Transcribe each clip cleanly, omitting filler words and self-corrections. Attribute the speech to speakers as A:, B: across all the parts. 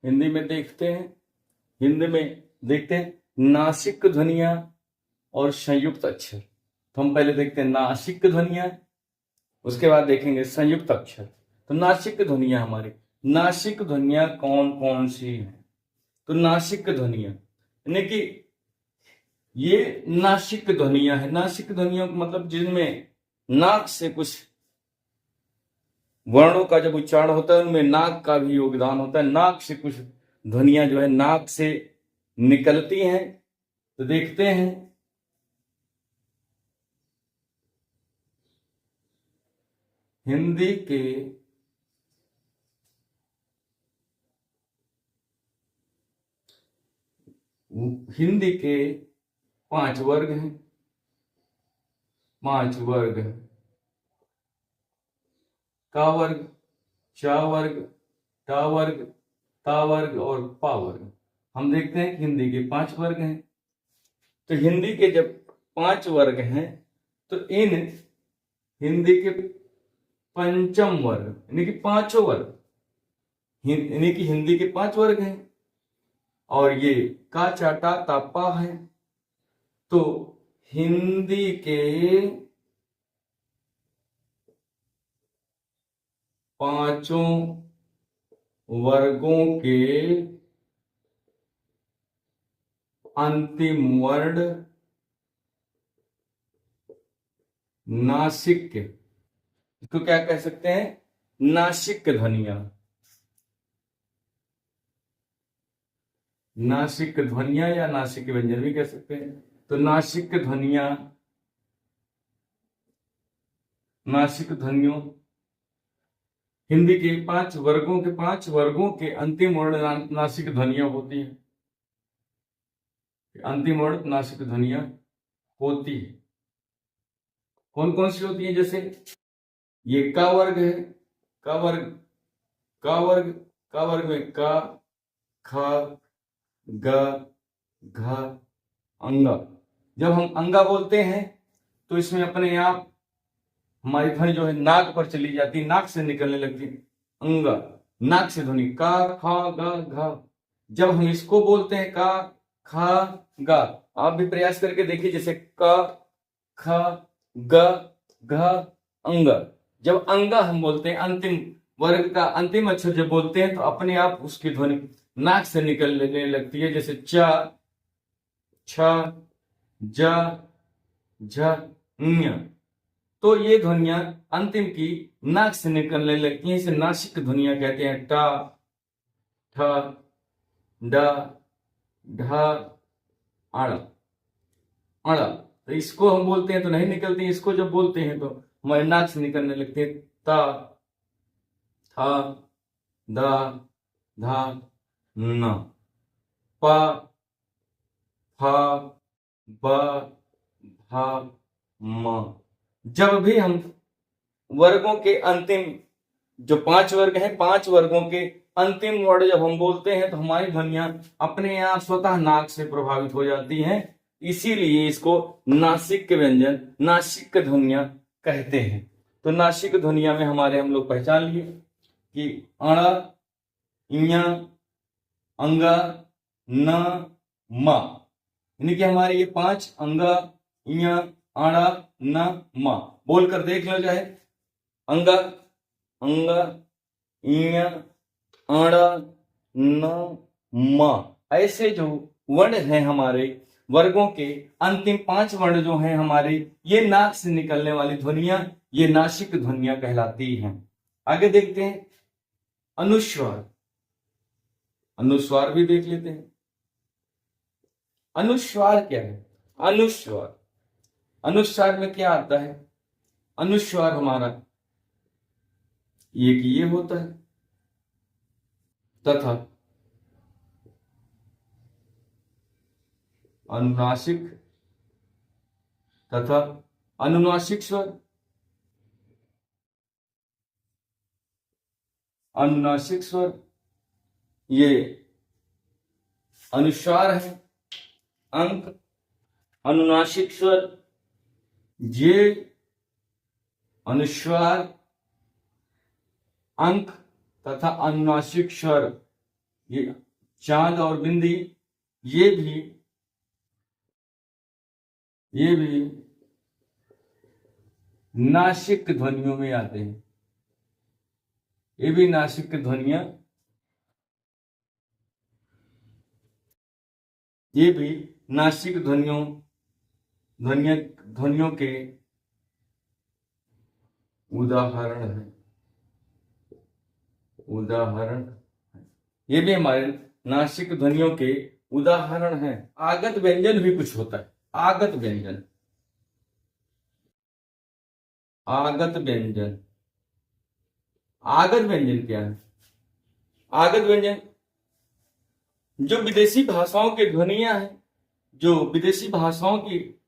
A: हिंदी में देखते हैं, हिंदी में देखते हैं नासिक ध्वनियां और संयुक्त अक्षर। तो हम पहले देखते हैं नासिक ध्वनियां, उसके बाद देखेंगे संयुक्त अक्षर। तो नासिक ध्वनियां हमारी, नासिक ध्वनियां कौन कौन सी हैं? तो नासिक ध्वनियां यानी कि ये नासिक ध्वनियां है। नासिक ध्वनियों का मतलब जिनमें नाक से कुछ वर्णों का जब उच्चारण होता है उनमें नाक का भी योगदान होता है। नाक से कुछ ध्वनियां जो है नाक से निकलती हैं। तो देखते हैं हिंदी के हिंदी के 5 वर्ग हैं। 5 वर्ग हैं, का वर्ग, चा वर्ग, टा वर्ग, ता वर्ग और पा वर्ग। हम देखते हैं कि हिंदी के 5 वर्ग हैं। तो हिंदी के जब 5 वर्ग हैं तो इन हिंदी के पंचम वर्ग यानी कि 5वां वर्ग, यानी कि हिंदी के 5 वर्ग हैं और ये का चाटा तापा है। तो हिंदी के 5 वर्गों के अंतिम वर्ण नासिक, इसको क्या कह सकते हैं? नासिक ध्वनियां। नासिक ध्वनियां या नासिक व्यंजन भी कह सकते हैं। तो नासिक ध्वनियां, नासिक ध्वनियों हिंदी के 5 वर्गों के अंतिम वर्ण नासिक ध्वनियां होती हैं। अंतिम वर्ण नासिक ध्वनियां होती है। कौन कौन सी होती है? जैसे ये का वर्ग है, का वर्ग, का वर्ग, का वर्ग में का, खा, ग, घ, अंगा। जब हम अंगा बोलते हैं तो इसमें अपने आप हमारी ध्वनि जो है नाक पर चली जाती है, नाक से निकलने लगती है। अंगा, नाक से ध्वनि का, खा, ग, घ। जब हम इसको बोलते हैं का, खा, गा, आप भी प्रयास करके देखिए। जैसे क, ख, ग, घ, अंग। जब अंगा हम बोलते हैं, अंतिम वर्ग का अंतिम अक्षर जब बोलते हैं तो अपने आप उसकी ध्वनि नाक से निकलने लगती है। जैसे च, छ, ज, झ, ञ। तो ये ध्वनियां अंतिम की नाक से निकलने लगती हैं। इसे नासिक ध्वनियां कहते हैं। टा, ठ, ड, ढ, अड़, अड़। तो इसको हम बोलते हैं तो नहीं निकलती, इसको जब बोलते हैं तो हमारे नाक से निकलने लगते हैं। ता, था, दा, धा, न। पा, फा, ब, भा, म। जब भी हम वर्गों के अंतिम जो 5 वर्ग हैं, 5 वर्गों के अंतिम वर्ण जब हम बोलते हैं तो हमारी ध्वनियां अपने आप स्वतः नाक से प्रभावित हो जाती हैं। इसीलिए इसको नासिक व्यंजन, नासिक ध्वनियां कहते हैं। तो नासिक ध्वनियां में हमारे हम लोग पहचान लिए कि अण, इया, अंगा, न, म। यानी कि हमारे ये 5 अंगा, इया, आड़ा, न, म। बोलकर देख लो चाहे। अंगा, अंगा, इया, आड़ा, न, म। ऐसे जो वर्ण हैं हमारे वर्गों के अंतिम 5 वर्ण जो हैं हमारे, ये नाक से निकलने वाली ध्वनियां, ये नासिक ध्वनियां कहलाती हैं। आगे देखते हैं अनुस्वार। अनुस्वार भी देख लेते हैं। अनुस्वार क्या है? अनुस्वार, अनुस्वार में क्या आता है? अनुस्वार हमारा एक ये होता है तथा अनुनासिक तथा अनुनासिक स्वर। अनुनासिक स्वर ये अनुस्वार है। अंक, अनुनासिक स्वर ये अनुस्वार, अंक तथा अनुनासिक स्वर ये चांद और बिंदी ये भी नासिक ध्वनियों में आते हैं। ये भी नासिक ध्वनियां, ये भी नासिक ध्वनियों के उदाहरण ये भी हमारे नासिक ध्वनियों के उदाहरण हैं। आगत व्यंजन भी कुछ होता है। आगत व्यंजन क्या है? आगत व्यंजन जो विदेशी भाषाओं की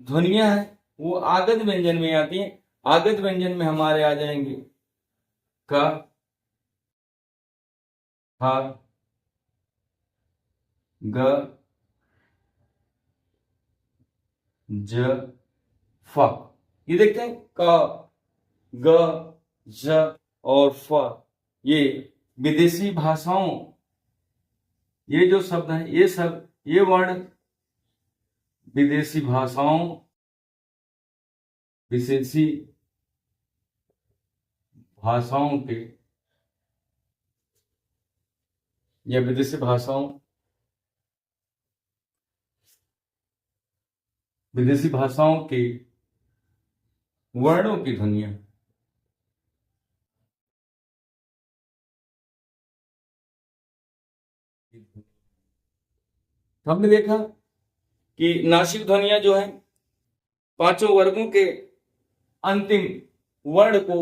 A: ध्वनियां हैं, वो आगत व्यंजन में आती हैं। आगत व्यंजन में हमारे आ जाएंगे क, ख, ग, ज, फ। ये देखते हैं क, ग, ज और फ। ये विदेशी भाषाओं, ये जो शब्द हैं, ये वर्ण विदेशी भाषाओं के या विदेशी भाषाओं के वर्णों की ध्वनियां। हमने देखा कि नासिक ध्वनियां जो है, पांचों वर्गों के अंतिम वर्ण को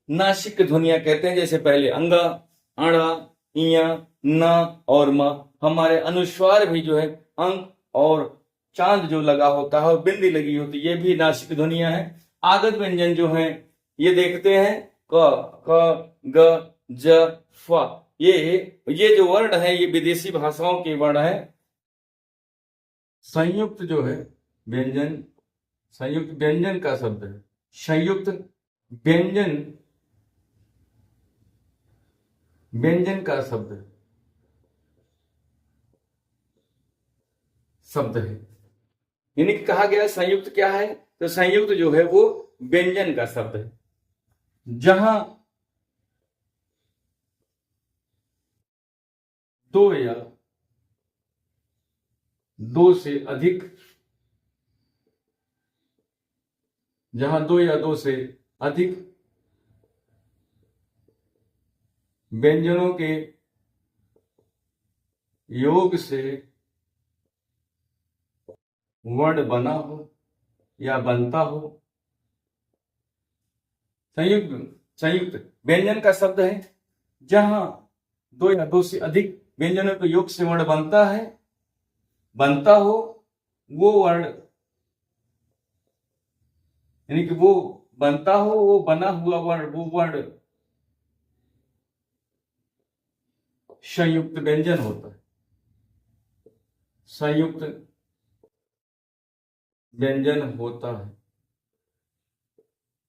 A: नासिक ध्वनियां कहते हैं। जैसे पहले अंगा, अणा, इया, न और म। हमारे अनुस्वार भी जो है अंग और चांद जो लगा होता है और बिंदी लगी होती है, ये भी नासिक ध्वनियां हैं। आगत व्यंजन जो है ये देखते हैं क, ख, ग, ज, फ। ये जो वर्ण है ये विदेशी भाषाओं के वर्ण है। संयुक्त जो है व्यंजन, संयुक्त व्यंजन का शब्द है। संयुक्त व्यंजन का शब्द है। यानी कि कहा गया संयुक्त क्या है, तो संयुक्त जो है वो व्यंजन का शब्द है। जहां दो या दो से अधिक व्यंजनों के योग से वर्ण बना हो या बनता हो। संयुक्त व्यंजन का शब्द है जहां दो या दो से अधिक व्यंजनों के योग से वर्ण बनता हो, वो वर्ण, यानी कि वो बनता हो, वो बना हुआ वर्ण, वो वर्ण संयुक्त व्यंजन होता है। संयुक्त व्यंजन होता है।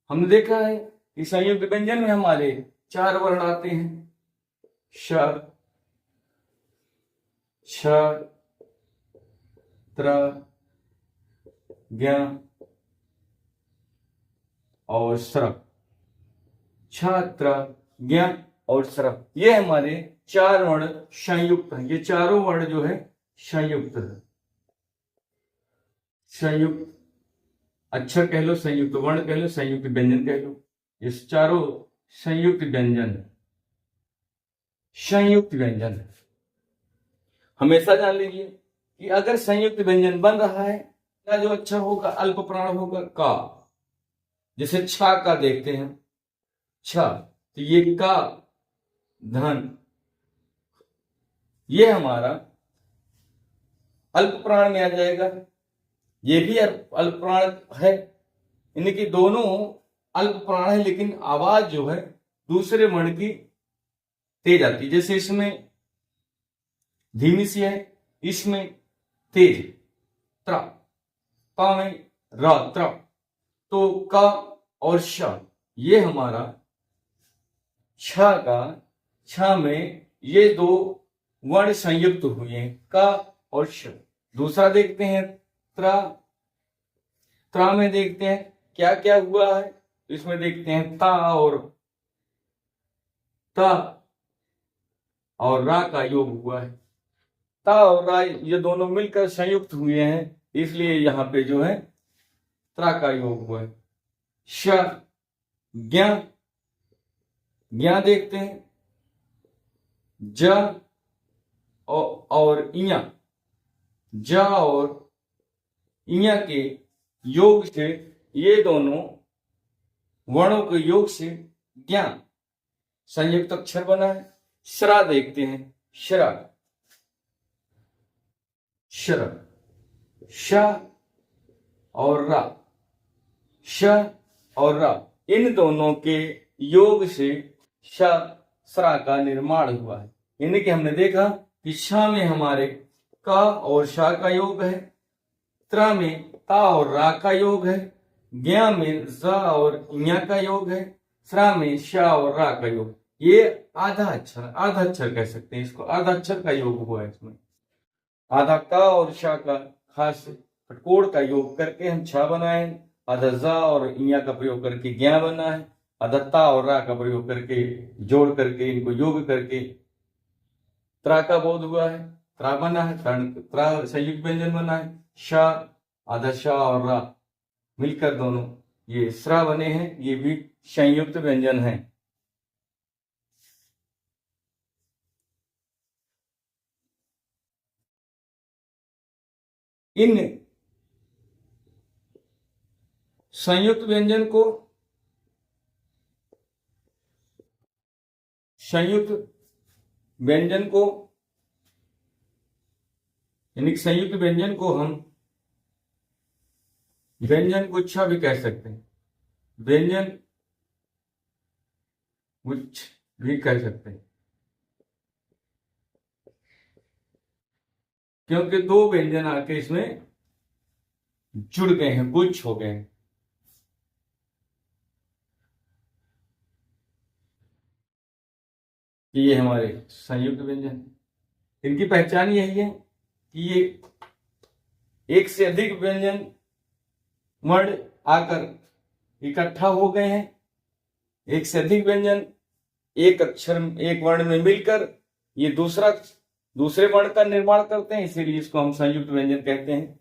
A: हमने देखा है कि संयुक्त व्यंजन में हमारे 4 वर्ण आते हैं। श, छ, त्र, ज्ञ और स्र। छात्र, ज्ञ और स्र, ये हमारे 4 वर्ण संयुक्त हैं। ये चारों वर्ण जो है संयुक्त है। संयुक्त अक्षर कह लो, संयुक्त वर्ण कह लो, संयुक्त व्यंजन कह लो, ये चारों संयुक्त व्यंजन। संयुक्त व्यंजन हमेशा जान लीजिए कि अगर संयुक्त व्यंजन बन रहा है, क्या जो अक्षर होगा अल्प प्राण होगा का। जैसे छा का देखते हैं, छा, तो ये का धन, ये हमारा अल्प प्राण में आ जाएगा। ये भी अल्प प्राण है, इनकी दोनों अल्प प्राण है, लेकिन आवाज जो है दूसरे वर्ण की तेज आती है। जैसे इसमें धीमी सी है, इसमें तेज, त्र, प में र, त्र, तो क और श, ये हमारा छ का, छ में ये दो वर्ण संयुक्त हुए हैं, का और श। दूसरा देखते हैं त्रा। त्रा में देखते हैं क्या क्या हुआ है। इसमें देखते हैं ता और रा का योग हुआ है। ता और रा ये दोनों मिलकर संयुक्त हुए हैं, इसलिए यहां पे जो है त्रा का योग हुआ है। श ज्ञा। ज्ञा देखते हैं ज और इया। ज और इया के योग से, ये दोनों वर्णों के योग से ज्ञान संयुक्त अक्षर बना है। श्रा देखते हैं श्रा। श्र श और रा। श और रा इन दोनों के योग से श्रा का निर्माण हुआ है। यानी कि हमने देखा कि श में हमारे का और शा का योग है, त्रा में ता और रा का योग है, ज्ञा में ज और ञ का योग है, श्रा में श और रा का योग। ये आधा अक्षर कह सकते हैं इसको, आधा अक्षर का योग हुआ है इसमें। आधा का और शा का खास कटकोड़ का योग करके हम छा बनाए, आधा ज और ञ का प्रयोग करके ज्ञा बना है, आधा ता और रा का प्रयोग करके जोड़ करके इनको योग करके त्रा का बोध हुआ है, त्रा बना है, त्रा संयुक्त व्यंजन बना है। शा, आधा शा और रा मिलकर दोनों ये श्रा बने हैं, ये भी संयुक्त व्यंजन है। इन संयुक्त व्यंजन को यानी संयुक्त व्यंजन को हम व्यंजन गुच्छा भी कह सकते हैं, व्यंजन गुच्छ भी कह सकते हैं, क्योंकि दो व्यंजन आके इसमें जुड़ गए हैं, गुच्छ हो गए हैं। ये हमारे संयुक्त व्यंजन है। इनकी पहचान यही है कि ये एक से अधिक व्यंजन वर्ण आकर इकट्ठा हो गए हैं। एक से अधिक व्यंजन एक अक्षर, एक वर्ण में मिलकर ये दूसरे वर्ण का निर्माण करते हैं, इसीलिए इसको हम संयुक्त व्यंजन कहते हैं।